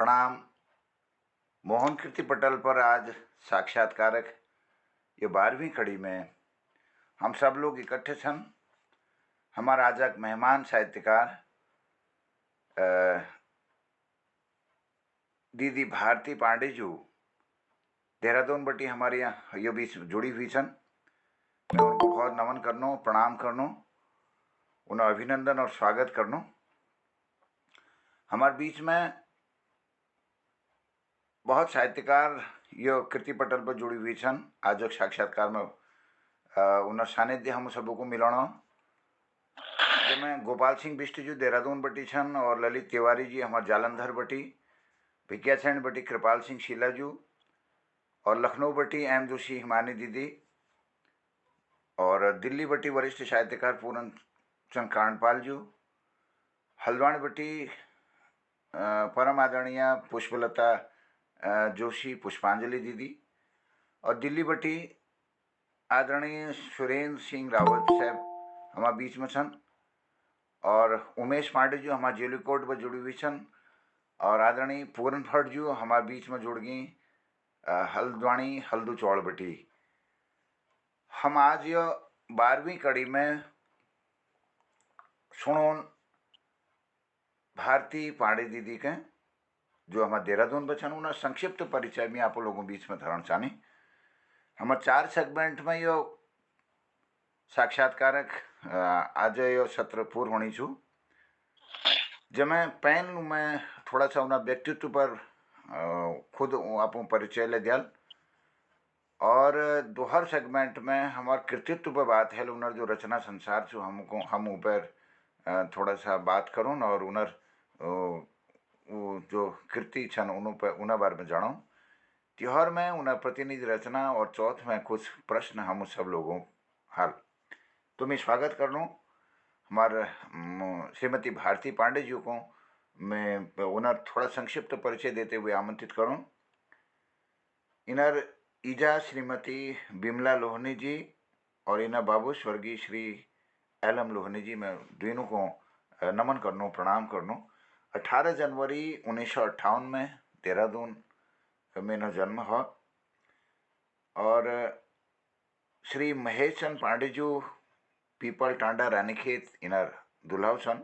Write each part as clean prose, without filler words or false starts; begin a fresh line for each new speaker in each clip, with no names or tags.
प्रणाम। मोहन कीर्ति पटल पर आज साक्षात्कारक ये 12वीं कड़ी में हम सब लोग इकट्ठे छन। हमारा आज एक मेहमान साहित्यकार दीदी भारती पांडे जी देहरादून बटी हमारे यहाँ ये बीच जुड़ी हुई छन। मैं उनको बहुत नमन करनो, प्रणाम करनो, उन्हें अभिनंदन और स्वागत करनो। हमारे बीच में बहुत साहित्यकार यो कीर्ति पटल पर जुड़ी हुई छन। आज एक साक्षात्कार में उन्हें सानिध्य हम सबको मिलानो। जिसमें गोपाल सिंह बिष्ट जी देहरादून बटी छन और ललित तिवारी जी हमारे जालंधर बटी, भिकिया सेन बटी कृपाल सिंह शीला जी और लखनऊ बटी एम जोशी हिमानी दीदी और दिल्ली बटी वरिष्ठ साहित्यकार पूरन चंद कांडपाल जी, हल्द्वानी बटी परम आदरणीय पुष्पलता जोशी पुष्पांजलि दीदी और दिल्ली बटी आदरणीय सुरेंद्र सिंह रावत साहब हमारे बीच में छन और उमेश पांडे जी हमारे जेलीकोट पर जुड़ी हुई छन और आदरणीय पूरन भट्ट जी हमारे बीच में जुड़ गई हल्द्वानी हल्दू चौड़ बटी। हम आज ये 12वीं कड़ी में सुनो भारती पांडे दीदी के जो हमारे देहरादून बचन उन्हें संक्षिप्त परिचय में आप लोगों बीच में धरण चाहनी। हमारे 4 सेगमेंट में यो साक्षात्कारक आज यो सत्र पूर्ण होनी छू। जब पैन में थोड़ा सा उन्हें व्यक्तित्व पर खुद आप परिचय ले दिया और दोहर सेगमेंट में हमारे कृतित्व पर बात है उन्हें जो रचना संसार छू हम ऊपर थोड़ा सा बात करूँ और उन्हें जो कृति छन उन्हें बारे में जानो। त्योहार में उन्हें प्रतिनिधि रचना और चौथ में कुछ प्रश्न हम सब लोगों हाल तो मैं स्वागत कर लूँ हमारे श्रीमती भारती पांडे जी को। मैं उन्हें थोड़ा संक्षिप्त परिचय देते हुए आमंत्रित करूँ। इनर ईजा श्रीमती बिमला लोहनी जी और इन्हें बाबू स्वर्गीय श्री एलम लोहनी जी मैं दोनों को नमन करनो, प्रणाम करनो। 18 जनवरी 1958 में देहरादून में न जन्म हो और श्री महेश चंद पांडे जी पीपल टांडा रानीखेत इनर दुलाव सन।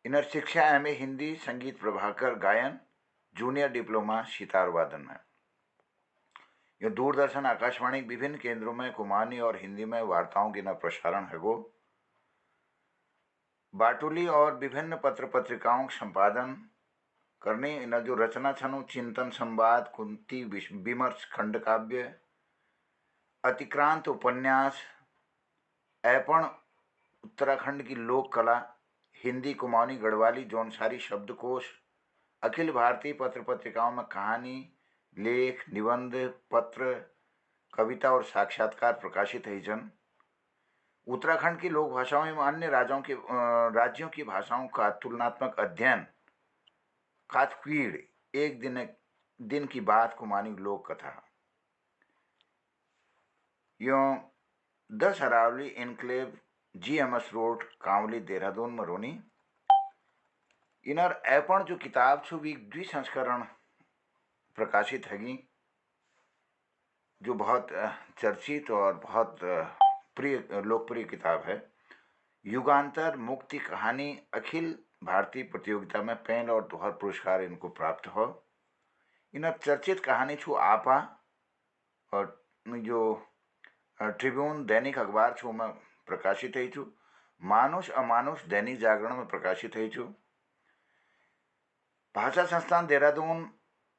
इनर शिक्षा एमए हिंदी, संगीत प्रभाकर गायन, जूनियर डिप्लोमा सितार वादन में। यह दूरदर्शन आकाशवाणी विभिन्न केंद्रों में कुमानी और हिंदी में वार्ताओं की न प्रसारण है गो। बाटुली और विभिन्न पत्र पत्रिकाओं संपादन करने इन जो रचना छनु चिंतन संवाद, कुंती विमर्श, खंड काव्य, अतिक्रांत उपन्यास, ऐपण उत्तराखंड की लोक कला, हिंदी कुमाऊनी गढ़वाली जौनसारी शब्दकोश, अखिल भारतीय पत्र पत्रिकाओं में कहानी, लेख, निबंध, पत्र, कविता और साक्षात्कार प्रकाशित है जन। उत्तराखंड की लोक भाषाओं एवं अन्य राज्यों की भाषाओं का तुलनात्मक अध्ययन, काथपीड़, एक दिन की बात कुमानी लोक कथा। यो 10 Aravali enclave GMS road Kanwali Dehradun में रोनी। इनर ऐपण जो किताब छू भी 2 संस्करण प्रकाशित हैगी जो बहुत चर्चित और बहुत लोकप्रिय किताब है। युगांतर मुक्ति कहानी अखिल भारतीय प्रतियोगिता में पहल और दोहर पुरस्कार इनको प्राप्त हो। इन चर्चित कहानी छू आपा और जो ट्रिब्यून दैनिक अखबार छू में प्रकाशित है छू, मानुष अमानुष दैनिक जागरण में प्रकाशित है छू। भाषा संस्थान देहरादून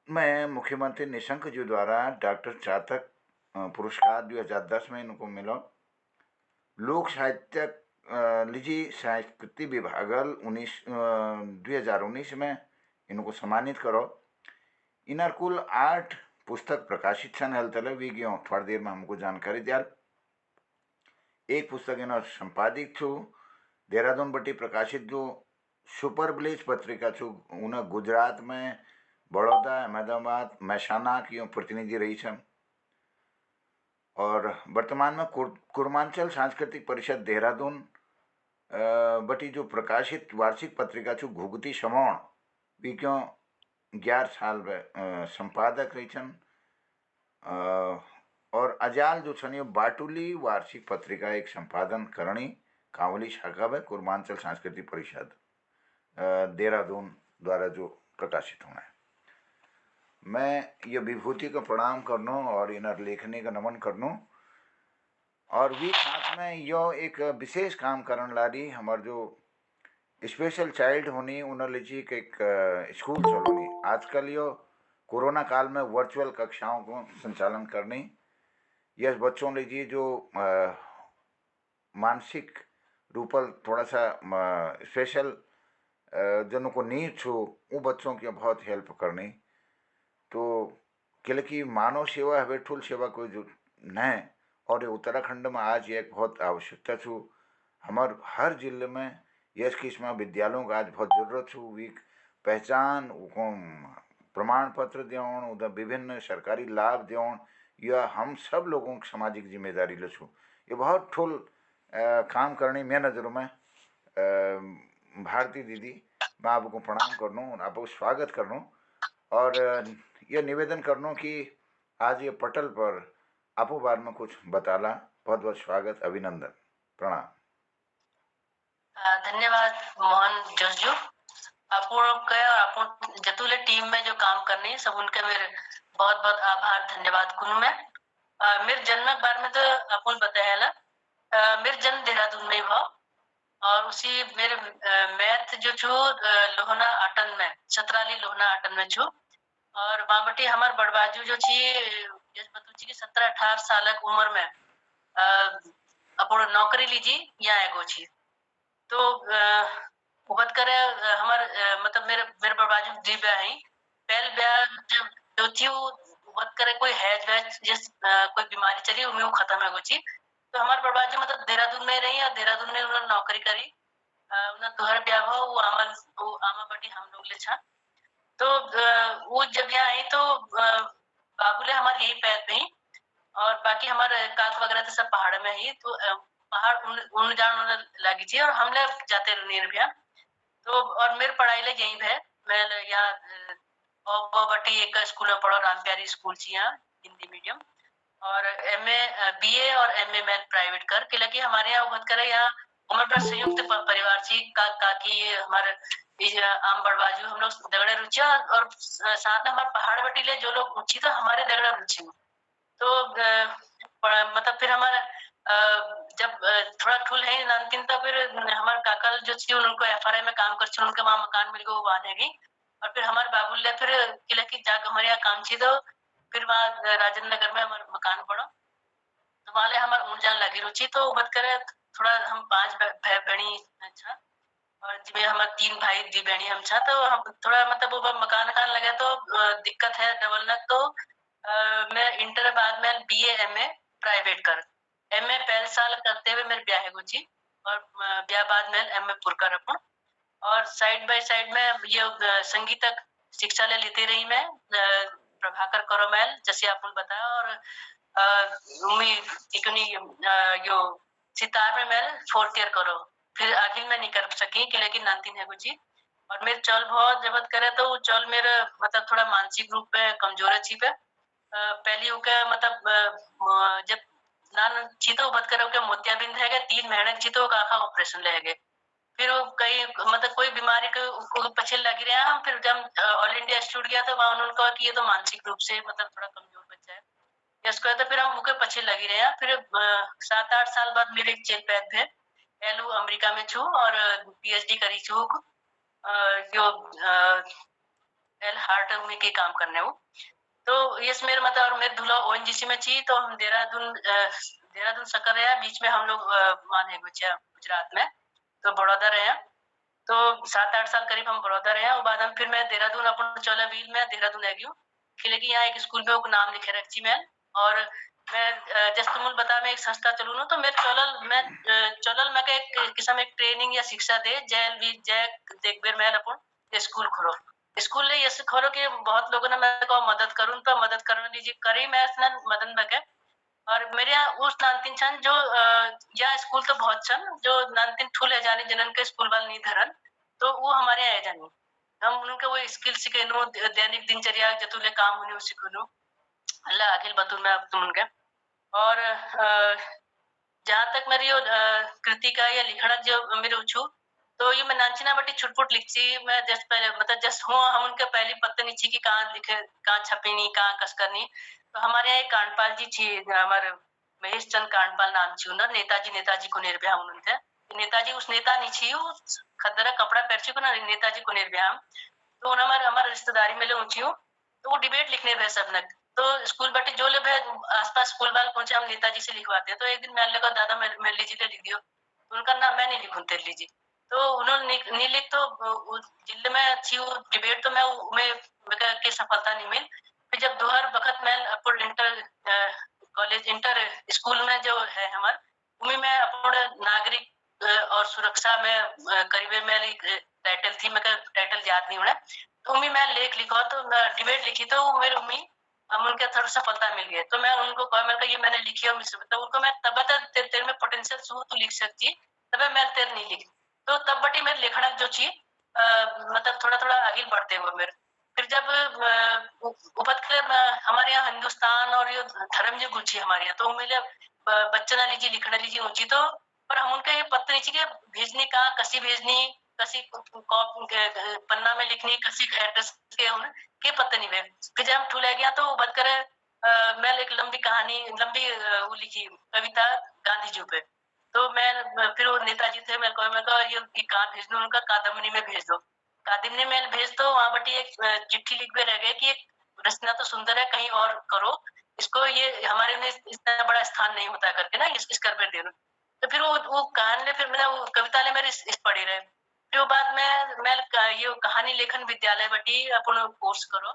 में मुख्यमंत्री निशंक जी द्वारा डॉक्टर चातक पुरस्कार 2010 में इनको मिलो। लोक साहित्य लिजी संस्कृति विभागल 2019 में इनको सम्मानित करो। इनर कुल 8 पुस्तक प्रकाशित छन हल तले भी गयो थोड़ी देर में हमको जानकारी दिया। एक पुस्तक इन्हों संपादित छू देहरादून बटी प्रकाशित जो सुपर ब्लेज पत्रिका छू उन्हें गुजरात में बड़ौदा, अहमदाबाद, महसाना की प्रतिनिधि रही छन और वर्तमान में कुर्मांचल सांस्कृतिक परिषद देहरादून बटी जो प्रकाशित वार्षिक पत्रिका छू घुगती समौण बीक्यों 11 साल संपादक रही छन। और अजाल जो छन यो बाटुली वार्षिक पत्रिका एक संपादन करणी कांवली शाखा में कुर्मांचल सांस्कृतिक परिषद देहरादून द्वारा जो प्रकाशित होना है। मैं ये विभूति को प्रणाम करनो और इनर लेखनी का नमन करनो। और भी साथ में यो एक विशेष काम करन लारी हमार जो स्पेशल चाइल्ड होनी उन्हें लीजिए कि एक स्कूल चलोनी। आजकल यो कोरोना काल में वर्चुअल कक्षाओं को संचालन करनी। यस बच्चों लीजिए जो मानसिक रूपल थोड़ा सा स्पेशल जनों को नीड छो वो बच्चों की बहुत हेल्प करनी। तो कि मानव सेवा है ठुल सेवा कोई जो न। और ये उत्तराखंड में आज एक बहुत आवश्यकता छू। हमार हर जिले में यस किस्म विद्यालयों का आज बहुत जरूरत छू। वी पहचान प्रमाण पत्र देवन उधर विभिन्न सरकारी लाभ देवन यह हम सब लोगों की सामाजिक जिम्मेदारी ले छू। ये बहुत ठुल काम करनी मैं नज़रों में भारती दीदी मैं आपको प्रणाम करनू आपको स्वागत करनू। और यह निवेदन करनो कि आज ये पटल पर आपो बारे में कुछ बताला। बहुत बहुत स्वागत अभिनंदन प्रणाम।
धन्यवाद मोहन जोशजू। आप जतुले टीम में जो काम करनी है सब उनके मेरे बहुत बहुत आभार धन्यवाद कुन मैं मेरे जन्म के बारे में तो अपन बताया मेरे जन्म देहरादून में हुआ और उसी मेरे मैथ जो छो लोहना आटन में सतराली लोहना आटन में छो। और बाबटी हमार बड़बाजू जो छी यस बतुची की 17-18 साल की उम्र में अपन नौकरी लीजी यहाँ एगो छी। तो उबत करे हमार मतलब मेरे मेरे बड़बाजू दी ब्याह ही पहल ब्याह जब जो थी वो उबत करे कोई हैज वैज जिस कोई बीमारी चली उनमें वो खत्म है गुची। तो हमार बड़बाजू मतलब देहरादून में रही और देहरादून में उन्होंने नौकरी करी। उन्हें दोहर ब्याह हुआ वो आमा बटी हम लोग ले छा। तो वो जब यहाँ आई तो बाबूले हमारे यही पैर में ही और बाकी हमारे काक वगैरह तो सब पहाड़ में ही। तो पहाड़ उन जान लगी थी और हम लोग जाते रहे। तो और मेरे पढ़ाई ले यही है मैं यहाँ बटी एक स्कूल में पढ़ो राम प्यारी स्कूल छी यहाँ हिंदी मीडियम। और एमए बीए और एमए मैं प्राइवेट कर के लगी हमारे यहाँ उभत करे यहाँ हमारे पास संयुक्त परिवार छी काकी हमारे आम बड़बाजू हम लोग दगड़े रुचि और साथ में हमारे पहाड़ बटी ले जो लोग ऊंची तो हमारे दगड़ा रुचि। तो मतलब फिर हमारा जब थोड़ा ठुल है नानकिन तो फिर हमारे काका जो थी उनको एफआरआई में काम कर उनके वहां मकान मिल गए वो आनेगी। और फिर हमारे बाबू ले फिर किला की जाग हमारे यहाँ काम छी तो फिर वहाँ राजेंद्र नगर में हमारा मकान पड़ो। तो वाले हमारे ऊन जान लगी रुचि तो बत करे थोड़ा हम 5 भाई बहनी अच्छा और जिसमें हमारे 3 भाई दी बहनी हम छा। तो हम थोड़ा मतलब वो मकान खान लगे तो दिक्कत है डबल नक। तो मैं इंटर बाद में बीए एमए प्राइवेट कर एमए पहले साल करते हुए मेरे ब्याह है गुची और ब्याह बाद में एमए पुर कर अपन और साइड बाय साइड में ये संगीतक शिक्षा ले लेती रही मैं प्रभाकर करो मैल जैसे आपने बताया। और यो सितार में मैं 4th ईयर करो फिर आखिर में नहीं कर सकी कि लेकिन नानतीन है कुछ। और मेरे चल बहुत जबत करे तो चल मेरे मतलब थोड़ा मानसिक रूप में कमजोर है छी पे पहली हो क्या मतलब जब नान चीतो बत करो के मोतियाबिंद है 3 महीने चीतो का आखा ऑपरेशन ले गए। फिर वो कई मतलब कोई बीमारी को पछे लगी रहा। फिर जब ऑल इंडिया इंस्टीट्यूट गया तो वहां उन्होंने कहा कि ये तो मानसिक रूप से मतलब थोड़ा कमजोर बच्चा है इसको। तो फिर हम मुके पछे लगी रहे। फिर 7-8 साल बाद मेरे एक चेल पैद है एलू अमेरिका में छू और पीएचडी करी छू जो एल हार्ट में के काम करने वो। तो यस मेरे मतलब और मेरे धुला ओएनजीसी में छी। तो हम देहरादून सकर रहे बीच में हम लोग माने गुजरात में तो बड़ौदा रहे। तो 7-8 साल करीब हम बड़ौदा रहे और बाद हम फिर मैं देहरादून अपन चौला व्हील में देहरादून आ गई कि यहाँ एक स्कूल में नाम लिखे रखी मैं। और मैं जैसे तुम बता मैं एक संस्था चलू ना तो मेरे चौलल मैं एक किस्म एक ट्रेनिंग या शिक्षा दे जय देख बेर मैं अपन स्कूल खोलो स्कूल ले ये खोलो कि बहुत लोगों ने मैं को मदद करूं तो मदद करने लीजिए करी मैं मदद बके। और मेरे यहाँ उस नानतीन छन जो यहाँ स्कूल तो बहुत छन जो नानतीन ठूल है जाने जनन के स्कूल वाले नहीं धरन तो वो हमारे यहाँ जानी हम उनके वो स्किल सिखेनु दैनिक दिनचर्या जतुले काम हुने सिखनु अल्लाह अखिल बतुल में तुम उनके और जहाँ तक मेरी कृतिका या लिखना जो मेरे उछु तो ये मैं नांचना बटी छुटपुट लिखची मैं जस्ट पहले मतलब जस्ट हूँ हम उनके पहली पत्ते नीचे की कहाँ लिखे कहाँ छपेनी कहाँ कस करनी तो हमारे यहाँ एक कांडपाल जी थी हमारे महेश चंद कांडपाल नाम छी उनर नेताजी नेताजी को निर्भया उनते नेताजी उस नेता नहीं छी खदरा कपड़ा पहन को ना नेताजी को निर्भया तो हमारे हमारे रिश्तेदारी में ले ऊंची हूँ तो वो डिबेट लिखने भे सब नक तो स्कूल बटे जो लोग आसपास स्कूल वाले पहुंचे हम नेताजी से लिखवाते हैं तो एक दिन मैंने लगा दादा मैं लीजिए लिख दियो तो उनका नाम मैं नहीं लिखूं तेरे लीजिए तो उन्होंने नहीं लिख तो जिले में अच्छी डिबेट तो मैं की सफलता नहीं मिल फिर जब दोहर वक्त मैं अपन इंटर कॉलेज इंटर स्कूल में जो है हमारे उन्हीं में अपन नागरिक और सुरक्षा में करीबे में टाइटल थी मैं टाइटल याद नहीं होना तो उम्मीद मैं लेख लिखा तो डिबेट लिखी तो मेरे उम्मीद उनके थोड़ा सफलता मिल गई तो मैं उनको कहा मैंने कहा ये मैंने लिखी और तो उनको मैं तब तेरे में पोटेंशियल सु तू लिख सकती तब मैं तेरे नहीं लिख तो तब बटी मेरे लिखना जो चीज मतलब थोड़ा थोड़ा आगे बढ़ते हुए मेरे फिर जब उपत के हमारे यहाँ हिंदुस्तान और ये धर्म जो गुची हमारे यहाँ तो मेरे बच्चा लीजिए लिखना लीजिए ऊंची तो पर हम उनका ये पत्र नीचे के भेजने का कसी भेजनी कसी पन्ना में लिखनी कसी एड्रेस के पता नहीं फिर जब हम ठूले गया तो बात करे मैं एक लंबी कहानी लंबी वो लिखी कविता गांधी जी पे तो मैं फिर वो नेताजी थे मैं कहा ये कहाँ भेज दो उनका कादम्बनी में भेज दो कादम्बनी में भेज दो वहां बटी एक चिट्ठी लिख के रह गए कि एक रचना तो सुंदर है कहीं और करो इसको ये हमारे में इतना बड़ा स्थान नहीं होता करके ना इस कर पे दे दो तो फिर वो कहानी ले फिर मैंने वो कविता ले मेरे इस पढ़ी रहे फिर बाद में मैं ये कहानी लेखन विद्यालय बटी अपन कोर्स करो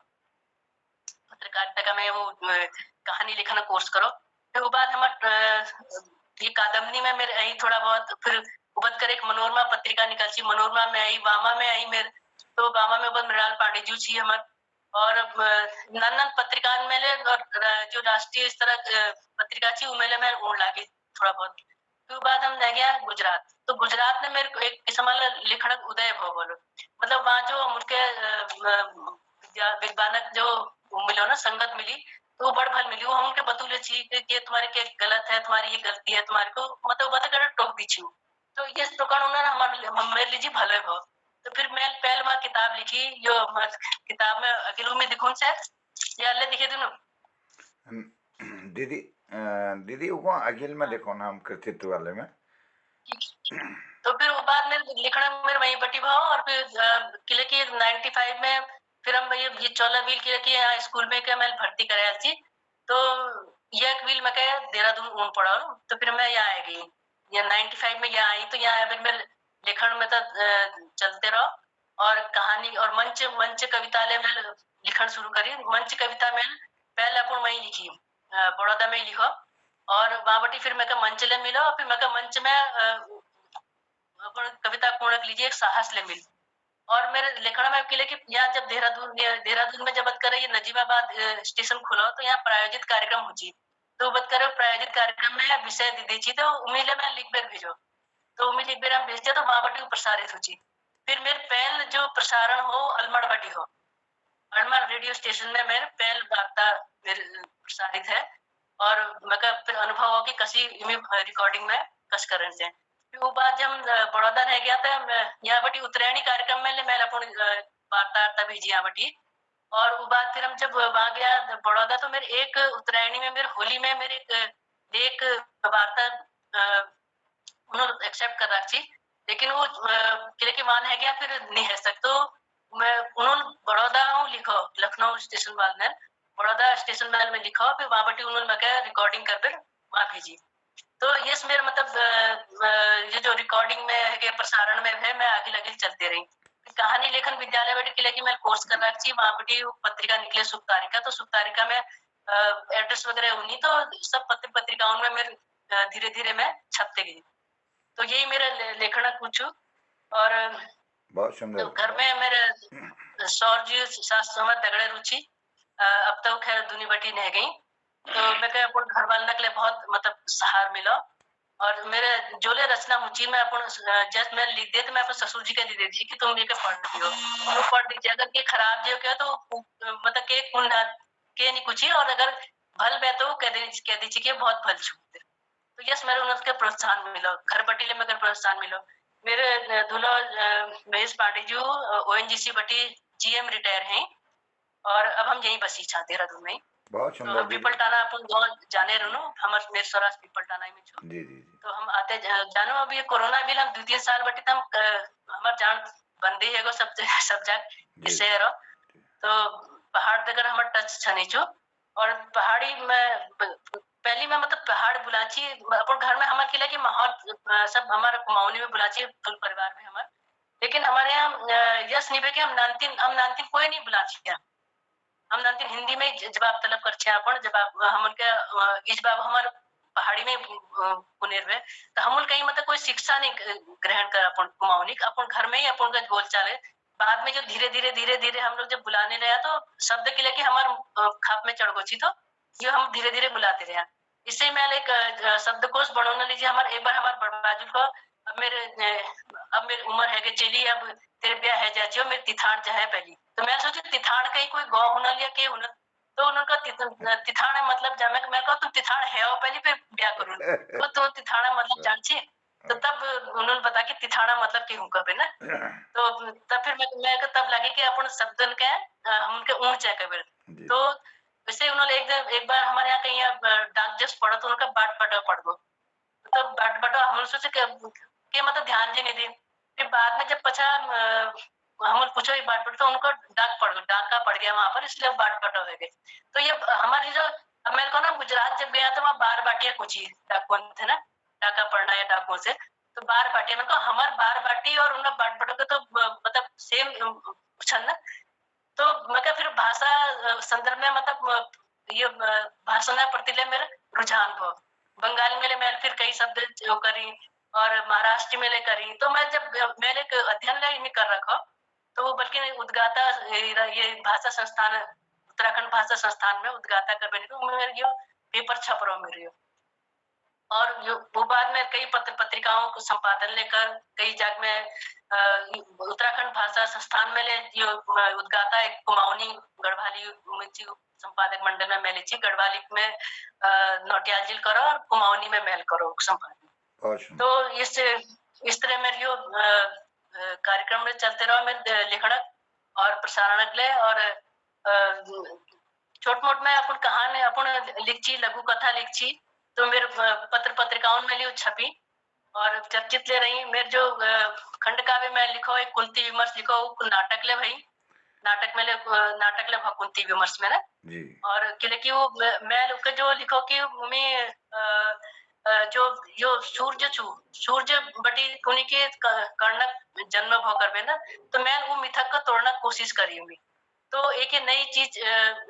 पत्रकारिता का मैं वो कहानी लिखना कोर्स करो फिर बाद हमारे ये कादम्बनी में मेरे आई थोड़ा बहुत फिर उबत कर एक मनोरमा पत्रिका निकल ची मनोरमा में आई वामा में आई मेरे तो वामा में उबत मृणाल पांडे जी छी हमारे और नन्नन पत्रिका में ले और जो राष्ट्रीय इस तरह पत्रिका थी उमेले में उड़ लागी थोड़ा बहुत फिर बाद हम रह गया गुजरात तो गुजरात ने मेरे को एक किस्म लिखना उदय भाव बोलो मतलब वहाँ जो उनके विद्वानक जो मिलो ना संगत मिली तो बड़ भल मिली वो हम उनके बतूले छी कि तुम्हारी क्या गलत है तुम्हारी ये गलती है तुम्हारे को मतलब बता कर टोक दी छी तो ये प्रकार उन्होंने हमारे मेरे लीजिए भले भाव तो फिर मैं पहले वहाँ किताब लिखी जो किताब में अकेलू में दिखूं से या अल्लाह दिखे दूं
दीदी दीदी वो अखिल में देखो ना हम कृतित्व वाले में
तो फिर वो बाद में लिखना मेरे वहीं बटी भाव और फिर किले की 95 में फिर हम ये 14 व्हील किले की यहाँ स्कूल में क्या मैं भर्ती कराया थी तो ये एक व्हील में क्या देहरादून ऊन पड़ा तो फिर मैं यहाँ आ गई या 95 में यहाँ आई तो यहाँ फिर मैं लिखण में तो चलते रहो और कहानी और मंच मंच कवितालय में लिखण शुरू करी मंच कविता में पहले अपन वहीं लिखी बड़ौदा में ही लिखो और वहां बटी फिर मैं मंच ले मिला और फिर मैं मंच में कविता पूर्ण लीजिए एक साहस ले मिल और मेरे लिखना में के लिए कि यहाँ जब देहरादून में जब बात करें ये नजीबाबाद स्टेशन खुला तो यहाँ प्रायोजित कार्यक्रम हो तो बात करो प्रायोजित कार्यक्रम में विषय दी दी तो उम्मीद है मैं लिख बेर भेजो तो उम्मीद लिख बेर हम भेजते तो वहां बटी प्रसारित हो फिर मेरे पहल जो प्रसारण हो अलमड़ बटी हो अलमड़ रेडियो स्टेशन में मेरे पहल वार्ता प्रसारित है और मैं फिर अनुभव हो कि कसी रिकॉर्डिंग में कस करने से वो बात जब बड़ौदा रह गया था यहाँ बटी उत्तरायणी कार्यक्रम में मैं अपन वार्ता भेजी यहाँ बटी और वो बात फिर हम जब वहां गया बड़ौदा तो मेरे एक उत्तरायणी में मेरे होली में मेरे एक वार्ता उन्होंने एक्सेप्ट कर रखी लेकिन वो किले के मान है गया फिर नहीं है सकते तो मैं उन्होंने बड़ौदा लिखो लखनऊ स्टेशन वाले ने बड़ौदा स्टेशन वाले में लिखा फिर वहां बटी उन्होंने मैं रिकॉर्डिंग कर फिर वहां भेजी तो ये मेरे मतलब ये जो रिकॉर्डिंग में है प्रसारण में है मैं आगे लगे चलते रही कहानी लेखन विद्यालय बैठे के लिए मैं कोर्स कर रखी थी वहां बटी पत्रिका निकले सुख तारिका तो सुख तारिका में एड्रेस वगैरह उन्हीं तो सब पत्र पत्रिकाओं में मेरे धीरे धीरे मैं छपते गई तो यही मेरा लेखन कुछ और
बहुत सुंदर
तो घर में मेरे सौर जी सास समझ दगड़े रुचि अब तो खैर दुनी बटी रह गई तो मैं अपन घर वाले के लिए बहुत मतलब सहार मिला और मेरे जोले रचना मुची में अपन जस्ट मैं लिख दे तो मैं अपन ससुर जी के दे दी कि तुम ये के पढ़ दियो और वो पढ़ दीजिए अगर के खराब जो क्या तो मतलब के कुन के नहीं कुछ ही और अगर भल बे तो कह दीजिए कि बहुत भल छूते तो यस मेरे उनके प्रोत्साहन मिलो घर बटीले में प्रोत्साहन मिलो मेरे दूल्हा महेश पांडे जी ओएनजीसी बटी जीएम रिटायर हैं और अब हम यहीं बसी छा देहरादून में
बहुत
तो
सुंदर
हम
दीदी।
पीपल टाना अपन गाँव जाने रहो हमारे मेरे स्वराज पीपल टाना में छू
जी जी जी।
तो हम आते जानो अभी ये कोरोना भी हम 2-3 साल बटे तम हमार जान बंदी है गो सब सब जग
जी
इससे रो तो पहाड़ देकर हमार टच छनी छो और पहाड़ी में पहली में मतलब पहाड़ बुलाची अपन घर में हमारे किला की माहौल सब हमारे कुमाऊनी में बुलाची फुल परिवार में हमारे लेकिन हमारे यहाँ यस नहीं है कि हम नानतीन कोई नहीं बुलाची हम नानतीन हिंदी में जवाब तलब कर अपन जवाब हम उनके इस बाब हमारे पहाड़ी में पुनेर में तो हम कहीं मतलब कोई शिक्षा नहीं ग्रहण कर अपन कुमाऊनी अपन घर में ही अपन का बोल चाले बाद में जो धीरे धीरे हम लोग जब बुलाने रहे तो शब्द के लेके हमारे खाप में चढ़ गोची तो ये हम धीरे धीरे बुलाते रहे इससे मैं एक शब्दकोश बढ़ोना लीजिए हमारे एक बार हमारे बड़बाजू को अब मेरी उम्र है कि चली अब तेरे ब्याह है जाची हो मेरी तिथान जाए पहली तो मैं सोची तिथान कहीं कोई गाँव होना लिया के होना तो उनका तिथान है मतलब जब मैं कहूँ तुम तिथान है हो पहले फिर ब्याह करूँ तो तिथाना मतलब जानची तो तब उन्होंने बता कि तिथाना मतलब की हूँ कभी ना तो तब फिर मैं तब लगे कि अपन शब्दन के हम उनके ऊंच है कभी तो वैसे उन्होंने एक बार हमारे यहाँ कहीं डाक जस्ट पढ़ा तो उनका बाट पटा पढ़ गो तो बाट पटा हम सोचे कि मतलब ध्यान जी नहीं दी फिर बाद में जब पछा हम पूछो ये बाट पटा तो उनको डाक का पड़ गया वहां पर इसलिए बाट पटा हो गए तो ये हमारी जो मेरे को ना गुजरात जब गया तो वहाँ बार बाटिया कुछ ही डाकुओं थे ना डाका पढ़ना है डाकुओं से तो बार बाटिया मेरे को हमार बार बाटी और उनका बाट पटो के तो मतलब सेम छन ना तो मैं फिर भाषा संदर्भ में मतलब ये भाषा प्रति मेरे रुझान हो बंगाली में मैं फिर कई शब्द जो करी और महाराष्ट्र में ले करी तो मैं जब मैंने एक अध्ययन कर रखा तो वो बल्कि उद्गाता ये भाषा संस्थान उत्तराखंड भाषा संस्थान में उद्गाता कर बनी तो मेरे ये पेपर छप रहा मेरे और वो बाद में कई पत्रिकाओं को संपादन लेकर कई जग में उत्तराखंड भाषा संस्थान में ले जो उद्गाता एक कुमाऊनी गढ़वाली संपादक मंडल में मैं लीची गढ़वाली में नौटियाल जिल करो और कुमाऊनी में मेल करो संपादन तो इस तरह मेरे जो कार्यक्रम में चलते रहो मेरे लिखण और प्रसारण ले और छोट मोट में अपन कहानी अपन लिखची लघु कथा लिखची तो मेरे पत्र पत्रिकाओं में लियो छपी और चर्चित ले रही मेरे जो खंड काव्य में लिखो एक कुंती विमर्श लिखो नाटक ले भाई नाटक ले कुंती विमर्श में ना और किले की वो मैं जो लिखो कि मैं जो सूर्य बटी कुनी के कर्णक जन्म भो करबे ना तो मैं वो मिथक को तोड़ना कोशिश करी हूँ तो एक नई चीज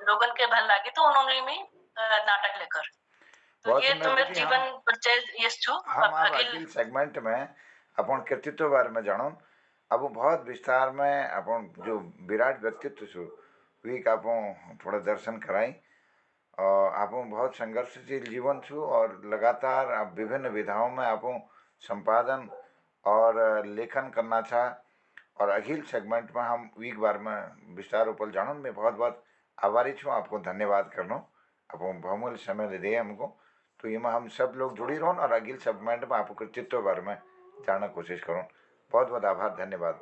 लोगन के भल लागे तो उन्होंने भी नाटक लेकर तो ये तो मेरे जीवन परिचय ये छु
हम अखिल सेगमेंट में अपन कृतित्व बारे में जानो अब बहुत विस्तार में अपन जो विराट व्यक्तित्व छु वी का अपन थोड़ा दर्शन कराई और आप बहुत संघर्षशील जीवन छु और लगातार विभिन्न विधाओं में आप संपादन और लेखन करना चाह और अखिल सेगमेंट में हम वीक बार में विस्तार ऊपर जानो मैं बहुत बहुत आभारी छूँ आपको धन्यवाद करनो आप बहुमूल्य समय दे हमको तो ये में हम सब लोग जुड़ी रहो और अखिल सेगमेंट में आपको कृतित्व बारे में जानना कोशिश करूँ बहुत बहुत आभार धन्यवाद।